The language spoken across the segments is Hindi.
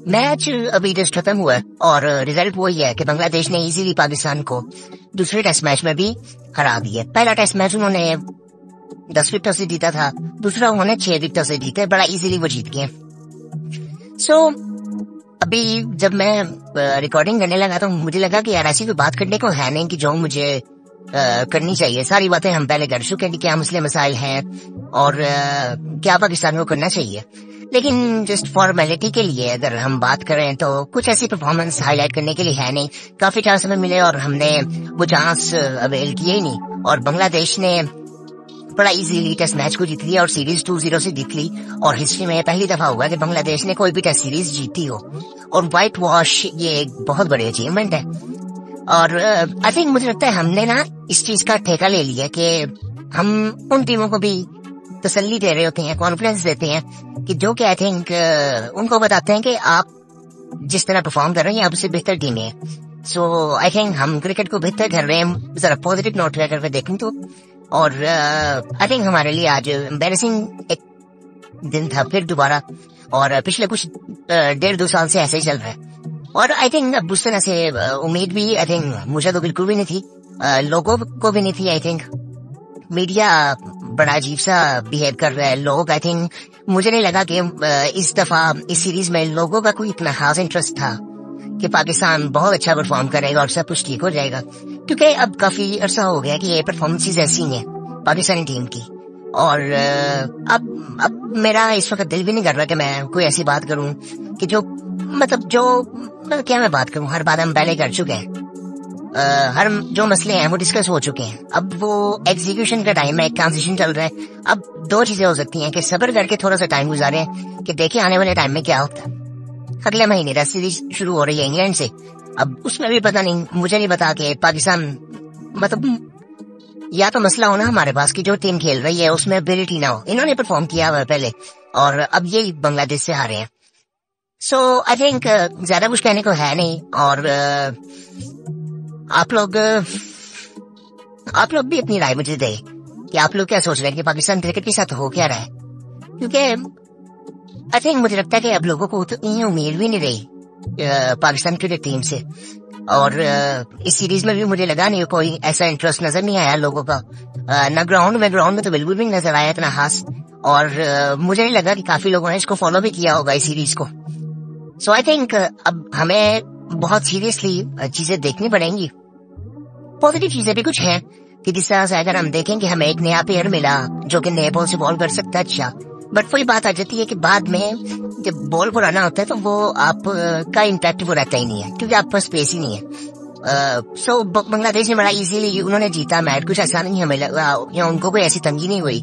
मैच अभी जस्ट खत्म हुआ है और रिजल्ट वही है कि बांग्लादेश ने इजीली पाकिस्तान को दूसरे टेस्ट मैच में भी हरा दिया। पहला टेस्ट मैच उन्होंने 10 विकेटों से जीता था, दूसरा उन्होंने 6 विकेटों से जीते, बड़ा इजीली वो जीत गए। सो अभी जब मैं रिकॉर्डिंग करने लगा तो मुझे लगा कि यार ऐसी कोई बात करने को है नहीं कि जो मुझे करनी चाहिए। सारी बातें हम पहले कर चुके हैं कि क्या मसले मसाइल हैं और क्या पाकिस्तान को करना चाहिए। लेकिन जस्ट फॉर्मेलिटी के लिए अगर हम बात करें तो कुछ ऐसी परफॉर्मेंस हाईलाइट करने के लिए है नहीं। काफी चांस हमें मिले और हमने वो चांस अवेल किए ही नहीं, और बांग्लादेश ने बड़ा इजीली टेस्ट मैच को जीत लिया और सीरीज 2-0 से जीत ली। और हिस्ट्री में पहली दफा हुआ कि बांग्लादेश ने कोई भी टेस्ट सीरीज जीती हो, और व्हाइट वॉश ये एक बहुत बड़ी अचीवमेंट है। और आई थिंक मुझे लगता है हमने ना इस चीज का ठेका ले लिया कि हम उन टीमों को भी तसल्ली दे रहे होते हैं, कॉन्फिडेंस देते हैं कि जो कि आई थिंक उनको बताते हैं कि आप जिस तरह परफॉर्म कर रहे हैं आप उससे बेहतर टीम है। सो आई थिंक हम क्रिकेट को बेहतर कर रहे हैं जरा पॉजिटिव नोट पे अगर देखें तो। और आई थिंक हमारे लिए आज एम्बैरेसिंग एक दिन था फिर दोबारा, और पिछले कुछ 1.5-2 साल से ऐसे ही चल रहा है। और आई थिंक अब उस तरह से उम्मीद भी आई थिंक मुझे तो बिल्कुल भी नहीं थी, लोगों को भी नहीं थी। आई थिंक मीडिया बड़ा अजीब सा बिहेव कर रहा है। लोग आई थिंक मुझे नहीं लगा कि इस दफा इस सीरीज में लोगों का कोई इतना खास इंटरेस्ट था कि पाकिस्तान बहुत अच्छा परफॉर्म करेगा और सब कुछ ठीक हो जाएगा, क्योंकि अब काफी अरसा हो गया कि ये परफॉर्मेंसेज ऐसी हैं पाकिस्तानी टीम की। और अब मेरा इस वक्त दिल भी नहीं कर रहा कि मैं कोई ऐसी बात करूं कि जो क्या मैं बात करूं, हर बात हम पहले कर चुके हैं। हर जो मसले हैं वो डिस्कस हो चुके हैं। अब वो एग्जीक्यूशन का टाइम है, एक ट्रांजिशन चल रहा है। अब 2 चीजें हो सकती हैं कि सब्र करके थोड़ा सा टाइम गुजारे कि देखिए आने वाले टाइम में क्या होता है। अगले महीने टेस्ट सीरीज शुरू हो रही है इंग्लैंड से, अब उसमें भी पता नहीं, मुझे नहीं पता कि पाकिस्तान या तो मसला हो ना हमारे पास की जो टीम खेल रही है उसमें एबिलिटी ना हो। इन्होंने परफॉर्म किया हुआ पहले और अब ये बांग्लादेश से हारे हैं। सो आई थिंक ज्यादा कुछ कहने को है नहीं। और आप लोग भी अपनी राय मुझे दे कि आप लोग क्या सोच रहे हैं कि पाकिस्तान क्रिकेट के साथ हो क्या रहा है, क्योंकि आई थिंक मुझे लगता है कि अब लोगों को उतनी उम्मीद भी नहीं रही पाकिस्तान क्रिकेट टीम से। और इस सीरीज में भी मुझे लगा नहीं कोई ऐसा इंटरेस्ट नजर नहीं आया लोगों का, ना ग्राउंड में तो बिल्कुल भी नजर आया इतना खास। और मुझे नहीं लगा कि काफी लोगों ने इसको फॉलो भी किया होगा इस सीरीज को। सो आई थिंक अब हमें बहुत सीरियसली चीजें देखनी पड़ेंगी। पॉजिटिव चीजें भी कुछ हैं कि जिस तरह से अगर हम देखें कि हमें एक नया प्लेयर मिला जो कि नए बॉल से बॉल कर सकता है अच्छा, बट वही बात आ जाती है कि बाद में जब बॉल पुराना होता है तो वो आप का इम्पैक्ट वो रहता ही नहीं है, क्योंकि आप पास स्पेस ही नहीं है। सो बांग्लादेश ने बड़ा इजीली उन्होंने जीता मैच, कुछ ऐसा नहीं हमें लगा या उनको कोई ऐसी तंगी नहीं हुई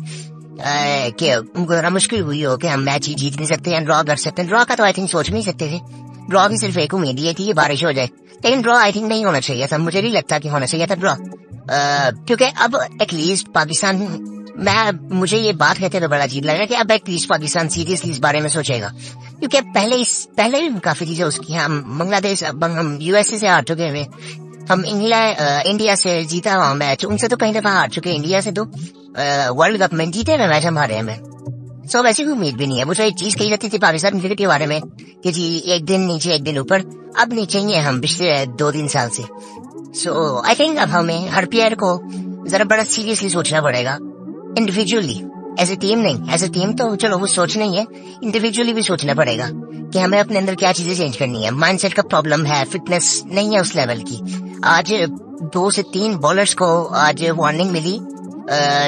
कि उनको जरा मुश्किल हुई हो कि हम मैच ही जीत नहीं सकते या ड्रॉ कर सकते हैं। ड्रॉ का तो आई थिंक सोच नहीं सकते थे, ड्रॉ की सिर्फ एक उम्मीद ये थी कि बारिश हो जाए, लेकिन ड्रॉ आई थिंक नहीं होना चाहिए था। मुझे नहीं लगता कि होना चाहिए था ड्रॉ, क्योंकि अब एटलीस्ट पाकिस्तान, मुझे ये बात कहते हुए बड़ा अजीब लग रहा है कि अब एटलीस्ट पाकिस्तान सीरियसली इस बारे में सोचेगा, क्योंकि पहले भी काफी चीजें उसकी, हम बांग्लादेश, हम यूएसए से हार चुके हुए, हम इंडिया से जीता हुआ मैच, उनसे तो कई दफा हार चुके, इंडिया से तो वर्ल्ड कप में जीते हुए मैच हम हारे हैं। सो वैसे कोई उम्मीद भी नहीं है। मुझे एक चीज कही जाती थी पाकिस्तान क्रिकेट के बारे में कि जी एक दिन नीचे एक दिन ऊपर, अब नीचे ही है हम पिछले 2-3 साल से। सो आई थिंक अब हमें हर प्लेयर को जरा बड़ा सीरियसली सोचना पड़ेगा, इंडिविजुअली, एज ए टीम नहीं। एज ए टीम तो चलो वो सोचना ही है, इंडिविजुअली भी सोचना पड़ेगा कि हमें अपने अंदर क्या चीजें चेंज करनी है। माइंडसेट का प्रॉब्लम है, फिटनेस नहीं है उस लेवल की। आज 2 से 3 बॉलर्स को आज वार्निंग मिली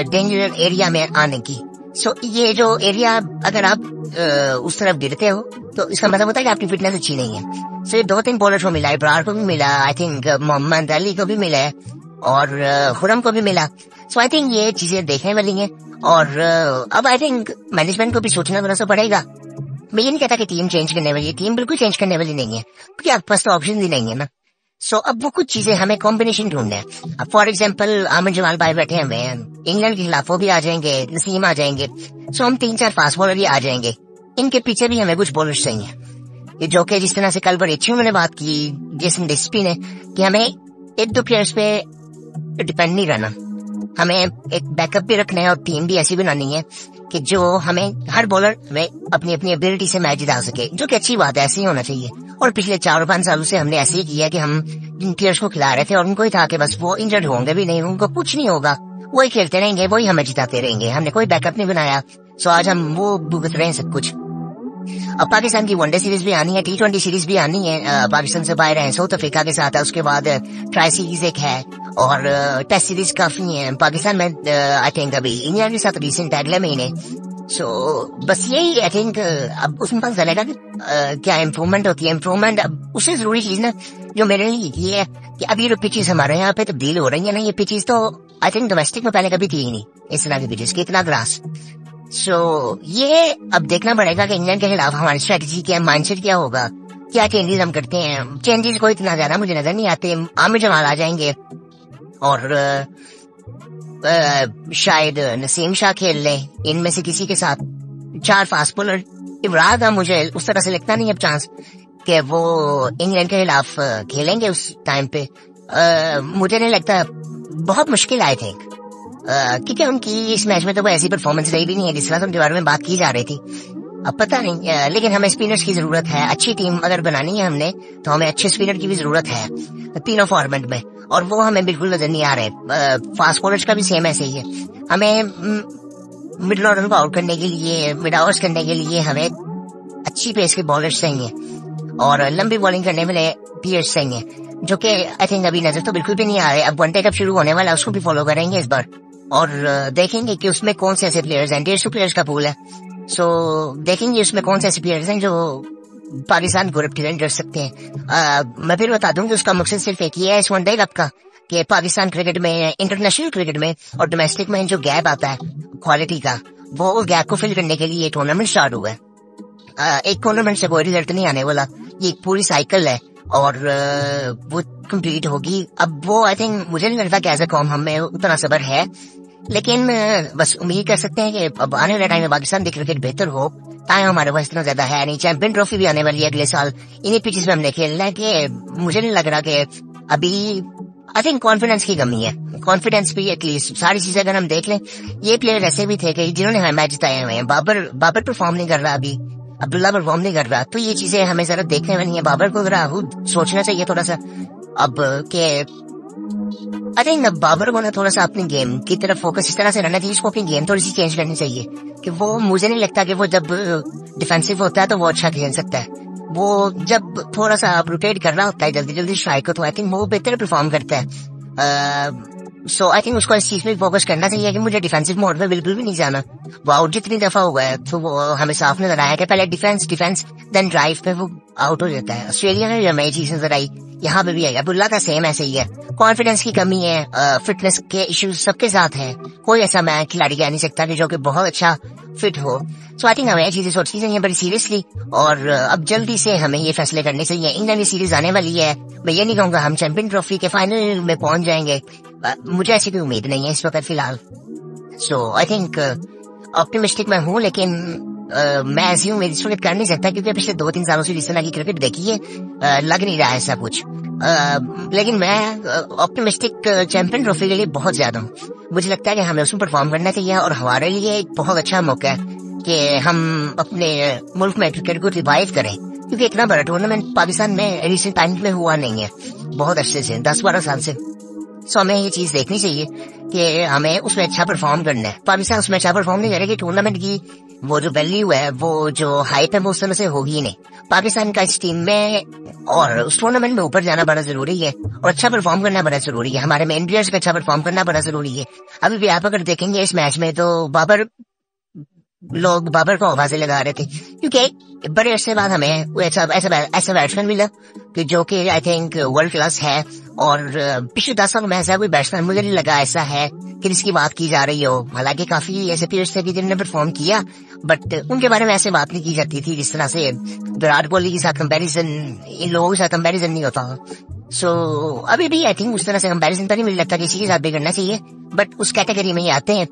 डेंजर एरिया में आने की। सो ये जो एरिया, अगर आप उस तरफ गिरते हो तो इसका मतलब होता है कि आपकी फिटनेस अच्छी नहीं है। सो 2-3 बॉलर्स को मिला है, इब्रार को भी मिला, आई थिंक मोहम्मद अली को भी मिला है और खुरम को भी मिला। सो आई थिंक ये चीजें देखने वाली हैं। और अब आई थिंक मैनेजमेंट को भी सोचना थोड़ा सा पड़ेगा। मैं ये नहीं कहता कि टीम चेंज करने वाली है, टीम बिल्कुल चेंज करने वाली नहीं है, क्योंकि आपके पास तो ऑप्शन ही नहीं है ना। सो अब वो कुछ चीजें हमें कॉम्बिनेशन ढूंढना है। अब फॉर एग्जांपल आमिर जमाल भाई बैठे हुए हैं, इंग्लैंड के खिलाफ वो भी आ जाएंगे, नसीम आ जाएंगे, सो हम 3-4 फास्ट बॉलर ही आ जाएंगे। इनके पीछे भी हमें कुछ बॉलर्स चाहिए, जो कि जिस तरह से कल बड़ी अच्छी उन्होंने बात की जेसन डिस्पी ने कि हमें 1-2 प्लेयर्स पे डिपेंड नहीं रहना, हमें एक बैकअप भी रखना है और टीम भी ऐसी बनानी है कि जो हमें हर बॉलर में अपनी अपनी एबिलिटी से मैच जिता सके, जो कि अच्छी बात है, ऐसे ही होना चाहिए। और पिछले 4 और 5 सालों से हमने ऐसे ही किया कि हम जिन प्लेयर्स को खिला रहे थे और उनको ही था कि बस वो इंजर्ड होंगे भी नहीं, उनको कुछ नहीं होगा, वही खेलते रहेंगे, वही हमें जिताते रहेंगे, हमने कोई बैकअप नहीं बनाया। सो आज हम वो भुगत रहे हैं सब कुछ। अब पाकिस्तान की वनडे सीरीज भी आनी है, T20 सीरीज भी आनी है, पाकिस्तान से बाहर है, साउथ अफ्रीका के साथ है, उसके बाद ट्राई सीरीज एक है और टेस्ट सीरीज काफी है पाकिस्तान में। आई थिंक अभी इंग्लैंड के साथ रिसेंट अगले महीने। सो बस यही आई थिंक अब उसमें पता चलेगा कि क्या इम्प्रूवमेंट होती है। इम्प्रूवमेंट अब उससे जरूरी चीज ना जो मेरे लिए ये है कि अब ये जो पिचेस हमारे यहाँ पे तब्दील हो रही है ना, ये पिचेस तो आई थिंक डोमेस्टिक में पहले कभी थी ही नहीं इस तरह की पिचेस की, इतना ग्रास। सो ये अब देखना पड़ेगा कि इंग्लैंड के खिलाफ हमारी स्ट्रेटेजी क्या, माइंडसेट क्या होगा, क्या चेंजेस हम करते हैं। चेंजेस को इतना ज्यादा मुझे नजर नहीं आते। आमिर जमाल आ जाएंगे और शायद नसीम शाह खेल लें इनमें से किसी के साथ, 4 फास्ट बॉलर। इमरान का मुझे उस तरह से लगता नहीं अब चांस कि वो इंग्लैंड के खिलाफ खेलेंगे उस टाइम पे। मुझे नहीं लगता, बहुत मुश्किल आई थिंक, क्योंकि उनकी इस मैच में तो वो ऐसी परफॉर्मेंस रही भी नहीं है जिस तरह उनके बारे में बात की जा रही थी। अब पता नहीं, लेकिन हमें स्पिनर्स की जरूरत है। अच्छी टीम अगर बनानी है हमने तो हमें अच्छे स्पिनर की भी जरूरत है तीनों फॉर्मेट में, और वो हमें बिल्कुल नजर नहीं आ रहे। फास्ट बॉलर्स का भी सेम ऐसे ही है। हमें मिडिल ऑर्डर को आउट करने के लिए, मिड ओवर्स करने के लिए हमें अच्छी पेस के बॉलर्स चाहिए और लंबी बॉलिंग करने वाले प्लेयर्स चाहिए, जो कि आई थिंक अभी नजर तो बिल्कुल भी नहीं आ रहे। अब वनडे कप शुरू होने वाला है, उसको भी फॉलो करेंगे इस बार और देखेंगे कि उसमें कौन से ऐसे प्लेयर्स हैं। 150 प्लेयर्स का पूल है। सो देखेंगे उसमें कौन से ऐसे प्लेयर्स हैं जो पाकिस्तान को रिप्रेजेंट कर सकते हैं। मैं फिर बता दूं कि उसका मकसद सिर्फ एक ही है इस वनडे कप का, कि पाकिस्तान क्रिकेट में, इंटरनेशनल क्रिकेट में और डोमेस्टिक में जो गैप आता है क्वालिटी का, वो उस गैप को फिल करने के लिए टूर्नामेंट स्टार्ट हुआ है। एक टूर्नामेंट से कोई रिजल्ट नहीं आने वाला, ये एक पूरी साइकिल है और वो कंप्लीट होगी। अब वो आई थिंक मुझे नहीं लगता कि एज ए कॉम हमें उतना सब्र है, लेकिन बस उम्मीद कर सकते हैं कि अब आने वाले टाइम में पाकिस्तान की क्रिकेट बेहतर हो। टाइम हमारे पास इतना ज्यादा है नहीं। चैंपियन ट्रॉफी भी आने वाली है अगले साल, इन्हीं पिचेस में हमने खेलना है कि मुझे नहीं लग रहा कि अभी आई थिंक कॉन्फिडेंस की कमी है। कॉन्फिडेंस भी एटलीस्ट सारी चीजें अगर हम देख लें, ये प्लेयर ऐसे भी थे कि जिन्होंने हमें मैच जिताए हुए हैं। बाबर परफॉर्म नहीं कर रहा अभी, अब्दुल्ला परफॉर्म नहीं कर रहा, तो ये चीजें हमें जरा देखने में नहीं है। बाबर को जरा सोचना चाहिए थोड़ा सा अब के आई थिंक बाबर को ना थोड़ा सा अपनी गेम की तरफ फोकस इस तरह से रहना चाहिए, इसको अपनी गेम थोड़ी सी चेंज करनी चाहिए कि वो, मुझे नहीं लगता कि वो जब डिफेंसिव होता है तो वो अच्छा खेल सकता है। वो जब थोड़ा सा रोटेट कर रहा होता है जल्दी जल्दी स्ट्राइक को, तो आई थिंक वो बेहतर परफॉर्म करता है। सो आई थिंक उसको इस चीज में फोकस करना चाहिए कि मुझे डिफेंसिव मोड में बिल्कुल भी नहीं जाना। वो आउट जितनी दफा हुआ है तो वो हमें साफ नजर आया कि पहले डिफेंस देन ड्राइव पे वो आउट हो जाता है। ऑस्ट्रेलिया में भी हमें चीज नजर आई, यहाँ पे भी आई। अब्दुल्ला का सेम ऐसे ही है, कॉन्फिडेंस की कमी है, फिटनेस के इश्यूज सबके साथ है। कोई ऐसा मैं खिलाड़ी कह नहीं सकता कि जो कि बहुत अच्छा फिट हो। सो आई थिंक हमें ये चीजें सोचनी चाहिए बड़ी सीरियसली, और अब जल्दी से हमें ये फैसले करने चाहिए। इंग्लैंड की सीरीज आने वाली है, मैं ये नहीं कहूंगा हम चैंपियन ट्रॉफी के फाइनल में पहुंच जाएंगे, मुझे ऐसी कोई उम्मीद नहीं है इस वक्त फिलहाल। सो आई थिंक ऑप्टिमिस्टिक मैं हूँ, लेकिन मैं ऐसी उम्मीद इस वक्त कर नहीं सकता क्योंकि पिछले 2-3 सालों से जिस तरह की क्रिकेट देखी है लग नहीं रहा है ऐसा कुछ। लेकिन मैं ऑप्टिमिस्टिक चैंपियन ट्रॉफी के लिए बहुत ज्यादा हूँ। मुझे लगता है कि हमें उसमें परफॉर्म करना चाहिए और हमारे लिए एक बहुत अच्छा मौका है कि हम अपने मुल्क में क्रिकेट को रिवाइव करें, क्योंकि इतना बड़ा टूर्नामेंट पाकिस्तान में रिसेंट टाइम में हुआ नहीं है, बहुत अच्छे से 10-12 साल से। सो हमें ये चीज देखनी चाहिए कि हमें उसमें अच्छा परफॉर्म करना है। पाकिस्तान उसमें अच्छा परफॉर्म नहीं करेगी, टूर्नामेंट की वो जो वैल्यू है, वो जो हाइप है, वो उस तरह से होगी नहीं। पाकिस्तान का इस टीम में और उस टूर्नामेंट में ऊपर जाना बड़ा जरूरी है और अच्छा परफॉर्म करना बड़ा जरूरी है। हमारे मेन प्लेयर्स का अच्छा परफॉर्म करना बड़ा जरूरी है। अभी भी आप अगर देखेंगे इस मैच में तो लोग बाबर को आवाजें लगा रहे थे, क्योंकि बड़े अरसे बाद हमें ऐसा बैट्समैन मिला कि जो कि आई थिंक वर्ल्ड क्लास है। और पिछले 10 साल में ऐसा कोई बैट्समैन मुझे नहीं लगा ऐसा है कि जिसकी बात की जा रही हो। हालांकि काफी ऐसे प्लेयर्स थे जिन्होंने परफॉर्म किया, बट उनके बारे में ऐसे बात नहीं की जाती थी जिस तरह से विराट कोहली के साथ कंपैरिजन, इन लोगों के साथ कंपैरिजन नहीं होता। सो अभी भी आई थिंक उस तरह से कंपैरिजन तो नहीं, मुझे लगता किसी के साथ भी करना चाहिए, बट उस कैटेगरी में ही आते हैं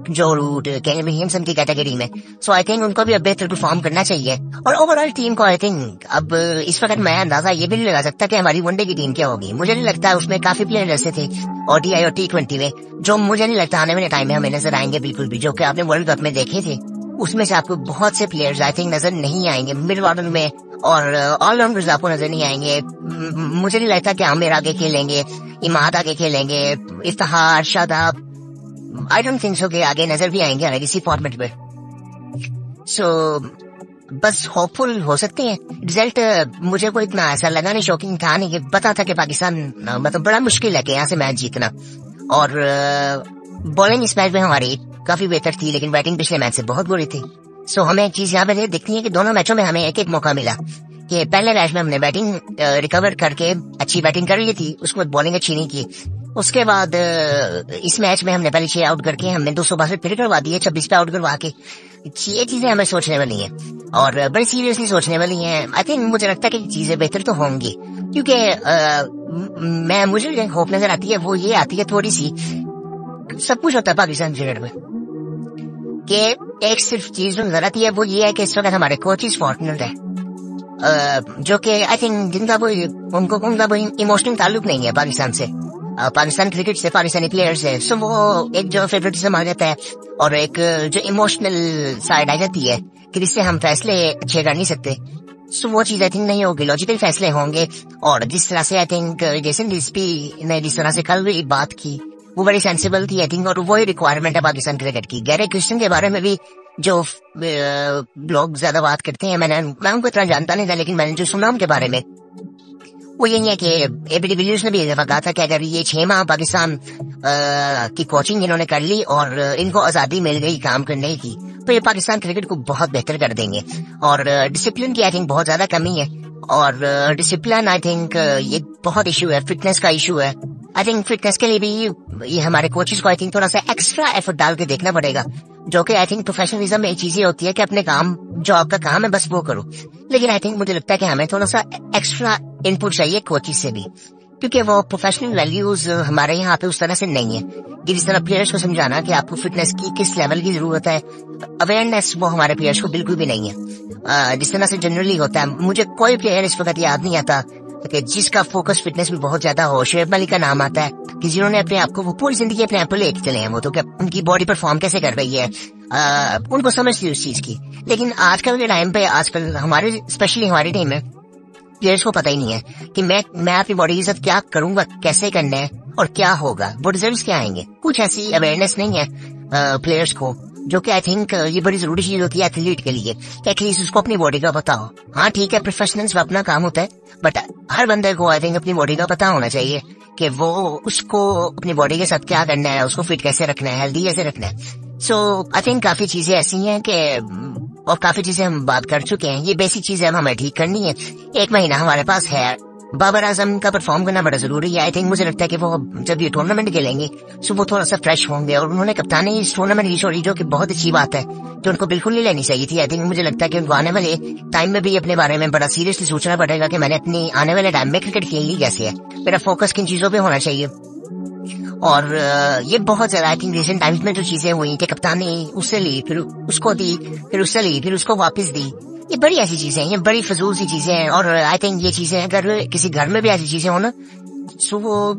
जो रूट केन विलियमसन की कैटेगरी में। सो आई थिंक उनको भी अब बेहतर परफॉर्म करना चाहिए। और ओवरऑल टीम को आई थिंक अब इस वक्त मैं अंदाजा ये भी नहीं लगा सकता कि हमारी वनडे की टीम क्या होगी। मुझे नहीं लगता उसमें काफी प्लेयर ऐसे थे ODI और T20 में जो मुझे नहीं लगता आने वाले टाइम में हमें नजर आएंगे बिल्कुल भी, जो कि आपने वर्ल्ड कप में देखे थे। उसमें से आपको बहुत से प्लेयर्स आई थिंक नजर नहीं आएंगे मिड ऑर्डर में, और ऑलराउंडर्स आपको नजर नहीं आएंगे। मुझे नहीं लगता कि आमिर आगे खेलेंगे, इमाद आगे खेलेंगे, Iftikhar, Shadab, I don't think so कि आगे नजर भी आएंगे अलग इसी फॉर्मेट पे। सो बस होपफुल हो सकते हैं। रिजल्ट मुझे कोई इतना ऐसा लगा नहीं, शॉकिंग था नहीं, कि पता था कि पाकिस्तान मतलब बड़ा मुश्किल है कि यहाँ से मैच जीतना। और बॉलिंग इस मैच में हमारी काफी बेहतर थी, लेकिन बैटिंग पिछले मैच से बहुत बुरी थी। सो हमें एक चीज यहाँ पे दिखती है कि दोनों मैचों में हमें एक एक मौका मिला कि पहले मैच में हमने बैटिंग रिकवर करके अच्छी बैटिंग कर ली थी, उसके बाद बॉलिंग अच्छी नहीं की। उसके बाद इस मैच में हमने पहले 6 आउट करके हमने 262 फिर करवा दिए, 26 पे आउट करवा के। ये चीजें हमें सोचने वाली हैं और बड़ी सीरियसली सोचने वाली हैं। आई थिंक मुझे लगता है कि चीजें बेहतर तो होंगी, क्योंकि मुझे होप नजर आती है, वो ये आती है थोड़ी सी। सब कुछ होता है पाकिस्तान क्रिकेट में कि एक सिर्फ चीज नजर आती है, वो ये है कि इस वक्त हमारे कोचेस फॉर्चुनेट है, जो कि आई थिंक जिनका उनका इमोशनल ताल्लुक नहीं है पाकिस्तान से, पाकिस्तान क्रिकेट से, पाकिस्तानी प्लेयर्स है। सो वो एक जो फेवरेटिज्म आ जाता है और एक जो इमोशनल साइड आ जाती है कि जिससे हम फैसले अच्छे कर नहीं सकते। सो वो चीज आई थिंक नहीं होगी, लॉजिकल फैसले होंगे। और जिस तरह से आई थिंक जेसन रिस्पी ने जिस तरह से कल बात की वो बड़ी सेंसिबल थी आई थिंक, और वही रिक्वायरमेंट है पाकिस्तान क्रिकेट की। गैरी क्रिस्टन के बारे में भी जो ब्लॉग ज्यादा बात करते हैं, मैं उनको इतना जानता नहीं था, लेकिन मैंने जो सुना उनके बारे में वो यही है कि एबी डिविलियर्स ने भी एक दफा कहा था कि अगर ये 6 माह पाकिस्तान की कोचिंग इन्होंने कर ली और इनको आजादी मिल गई काम करने की, तो ये पाकिस्तान क्रिकेट को बहुत बेहतर कर देंगे। और डिसिप्लिन की आई थिंक बहुत ज्यादा कमी है, और डिसिप्लिन आई थिंक ये बहुत इशू है, फिटनेस का इशू है। आई थिंक फिटनेस के लिए भी ये हमारे कोचेस को आई थिंक थोड़ा सा एक्स्ट्रा एफर्ट डाल के देखना पड़ेगा, जो कि आई थिंक प्रोफेशनलिज्म में एक चीजें होती है कि अपने काम, जो आपका काम है बस वो करो। लेकिन आई थिंक मुझे लगता है कि हमें थोड़ा सा एक्स्ट्रा इनपुट चाहिए कोचेस से भी, क्योंकि वो प्रोफेशनल वैल्यूज हमारे यहाँ पे उस तरह से नहीं है कि जिस तरह प्लेयर्स को समझाना कि आपको फिटनेस की किस लेवल की जरूरत है, अवेयरनेस वो हमारे प्लेयर्स को बिल्कुल भी नहीं है। जिस तरह से जनरली होता है, मुझे कोई प्लेयर इस वक्त याद नहीं आता कि जिसका फोकस फिटनेस में बहुत ज्यादा हो। शुएब मलिक का नाम आता है कि जिन्होंने अपने आप को, वो पूरी जिंदगी अपने आप को लेके चले हैं, वो तो क्या उनकी बॉडी परफॉर्म कैसे कर रही है, उनको समझ थी उस चीज की। लेकिन आजकल के टाइम पे, आजकल हमारे स्पेशली हमारी टीम में प्लेयर्स को पता ही नहीं है कि मैं अपनी बॉडी के साथ क्या करूंगा, कैसे करना है और क्या होगा, वो रिजल्ट्स क्या आएंगे। कुछ ऐसी अवेयरनेस नहीं है प्लेयर्स को, जो कि आई थिंक ये बड़ी जरूरी चीज होती है एथलीट के लिए, कि एटलीस्ट उसको अपनी बॉडी का पता हो। हाँ ठीक है, प्रोफेशनल्स का अपना काम होता है, बट हर बंदे को आई थिंक अपनी बॉडी का पता होना चाहिए कि वो उसको अपनी बॉडी के साथ क्या करना है, उसको फिट कैसे रखना है, हेल्दी कैसे रखना है। सो आई थिंक काफी चीजें ऐसी हैं कि, और काफी चीजें हम बात कर चुके हैं, ये बेसिक चीजें हमें ठीक करनी है। 1 महीना हमारे पास है, बाबर आजम का परफॉर्म करना बड़ा जरूरी है। आई थिंक मुझे लगता है कि वो जब ये टूर्नामेंट खेलेंगे तो वो थोड़ा सा फ्रेश होंगे, और उन्होंने कप्तानी इस टूर्नामेंट की छोड़ी, जो कि बहुत अच्छी बात है, जो उनको बिल्कुल नहीं लेनी चाहिए थी। आई थिंक मुझे लगता है कि उनको आने वाले टाइम में भी अपने बारे में बड़ा सीरियसली सोचना पड़ेगा कि मैंने अपनी आने वाले टाइम में क्रिकेट खेलनी कैसे है, मेरा फोकस किन चीजों पे होना चाहिए। और ये बहुत ज्यादा आई थिंक रिसेंट टाइम्स में जो चीजें हुई कि कप्तानी उससे ली, फिर उसको दी, फिर उससे ली, फिर उसको वापस दी, ये बड़ी ऐसी चीजें हैं, ये बड़ी फजूल सी चीजें हैं। और आई थिंक ये चीजें अगर किसी घर में भी ऐसी चीजें हो ना, तो वो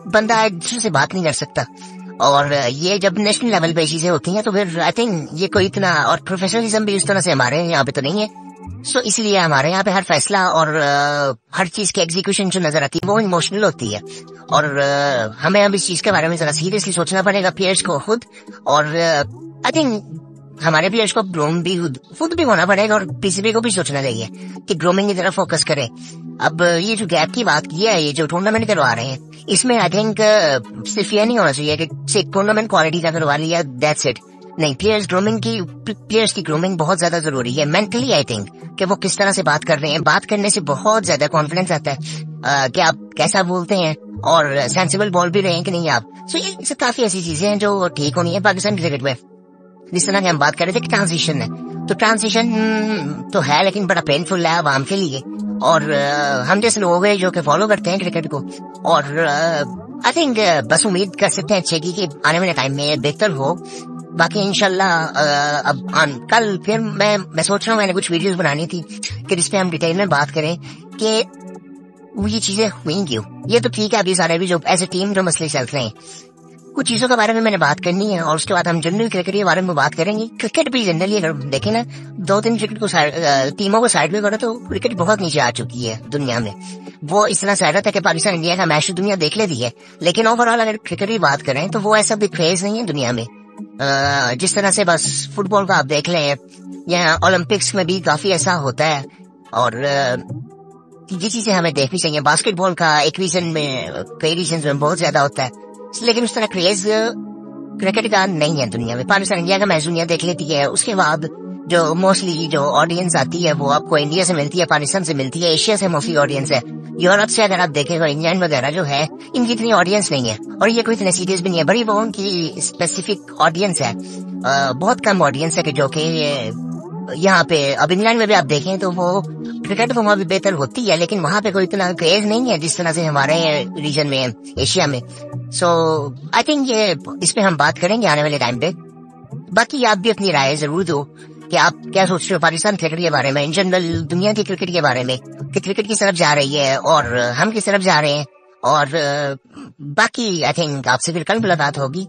बंदा एक दूसरे से बात नहीं कर सकता। और ये जब नेशनल लेवल पे चीजें होती हैं तो फिर आई थिंक ये कोई इतना, और प्रोफेशनलिज्म भी इस तरह से हमारे यहाँ पे तो नहीं है। सो इसलिए हमारे यहाँ पे हर फैसला और हर चीज की एग्जीक्यूशन जो नजर आती है वो इमोशनल होती है, और हमें अब इस चीज के बारे में जरा सीरियसली सोचना पड़ेगा प्लेयर्स को खुद। और आई थिंक हमारे प्लेयर्स को ग्रोम भी खुद भी होना पड़ेगा, और पीसीबी को भी सोचना चाहिए कि ग्रोमिंग की तरफ फोकस करें। अब ये जो गैप की बात की है, ये जो टूर्नामेंट करवा रहे हैं, इसमें आई थिंक सिर्फ ये नहीं होना चाहिए कि सिर्फ टूर्नामेंट क्वालिटी का करवा लिया, दैट्स इट। नहीं, प्लेयर्स की ग्रूमिंग बहुत ज्यादा जरूरी है। मेंटली आई थिंक कि वो किस तरह से बात कर रहे हैं, बात करने से बहुत ज्यादा कॉन्फिडेंस आता है कि आप कैसा बोलते हैं, और सेंसिबल बोल भी रहे हैं कि नहीं आप। सो ये काफी ऐसी चीजें हैं जो ठीक होनी है पाकिस्तान क्रिकेट में। जिस तरह की हम बात कर रहे थे कि ट्रांजिशन है, तो ट्रांजिशन तो है, लेकिन बड़ा पेनफुल है आवाम के लिए, और हम जैसे लोग हैं जो कि फॉलो करते हैं क्रिकेट को। और आई थिंक बस उम्मीद कर सकते हैं अच्छे की कि आने वाले टाइम में बेहतर हो। बाकी इंशाल्लाह अब कल फिर मैं सोच रहा हूँ, मैंने कुछ वीडियोस बनानी थी कि जिसपे हम डिटेल में बात करें कि वो ये चीजें हुई क्यों। ये तो ठीक है, अभी सारे भी जो एज ए टीम जो मसले चल रहे हैं, कुछ चीजों के बारे में मैंने बात करनी है, और उसके बाद हम जनरल क्रिकेट के बारे में बात करेंगे। क्रिकेट भी जनरली अगर देखें ना, 2-3 क्रिकेट को टीमों को साइड में करो तो क्रिकेट बहुत नीचे आ चुकी है दुनिया में। वो इतना साइड था कि पाकिस्तान इंडिया का मैच तो दुनिया देख लेती है, लेकिन ओवरऑल अगर क्रिकेट की बात करें तो वो ऐसा भी क्रेज नहीं है दुनिया में। जिस तरह से बस फुटबॉल का आप देख लें, या ओलंपिक्स में भी काफी ऐसा होता है, और ये चीजें हमें देखनी चाहिए। बास्केटबॉल का एक रीजन में, कई रीजन में बहुत ज्यादा होता है, लेकिन उस तरह क्रेज क्रिकेट का नहीं है दुनिया में। पाकिस्तान इंडिया का मैच दुनिया देख लेती है, उसके बाद जो मोस्टली जो ऑडियंस आती है वो आपको इंडिया से मिलती है, पाकिस्तान से मिलती है, एशिया से मोस्टली ऑडियंस है। यूरोप से अगर आप देखेगा, इंग्लैंड वगैरह जो है, इनकी इतनी ऑडियंस नहीं है, और ये कोई इतने सीरीज भी नहीं है। बड़ी वो उनकी स्पेसिफिक ऑडियंस है, बहुत कम ऑडियंस है कि जो कि यहाँ पे। अब इंग्लैंड में भी आप देखें तो वो क्रिकेट तो वहाँ भी बेहतर होती है, लेकिन वहाँ पे कोई इतना क्रेज नहीं है जिस तरह से हमारे रीजन में, एशिया में। सो आई थिंक ये इस पे हम बात करेंगे आने वाले टाइम पे। बाकी आप भी अपनी राय जरूर दो कि आप क्या सोच रहे हो पाकिस्तान क्रिकेट के बारे में, इन जनरल दुनिया की क्रिकेट के बारे में, कि क्रिकेट किस तरफ जा रही है और हम किस तरफ जा रहे हैं। और बाकी आई थिंक आपसे फिर कल मुलाकात होगी।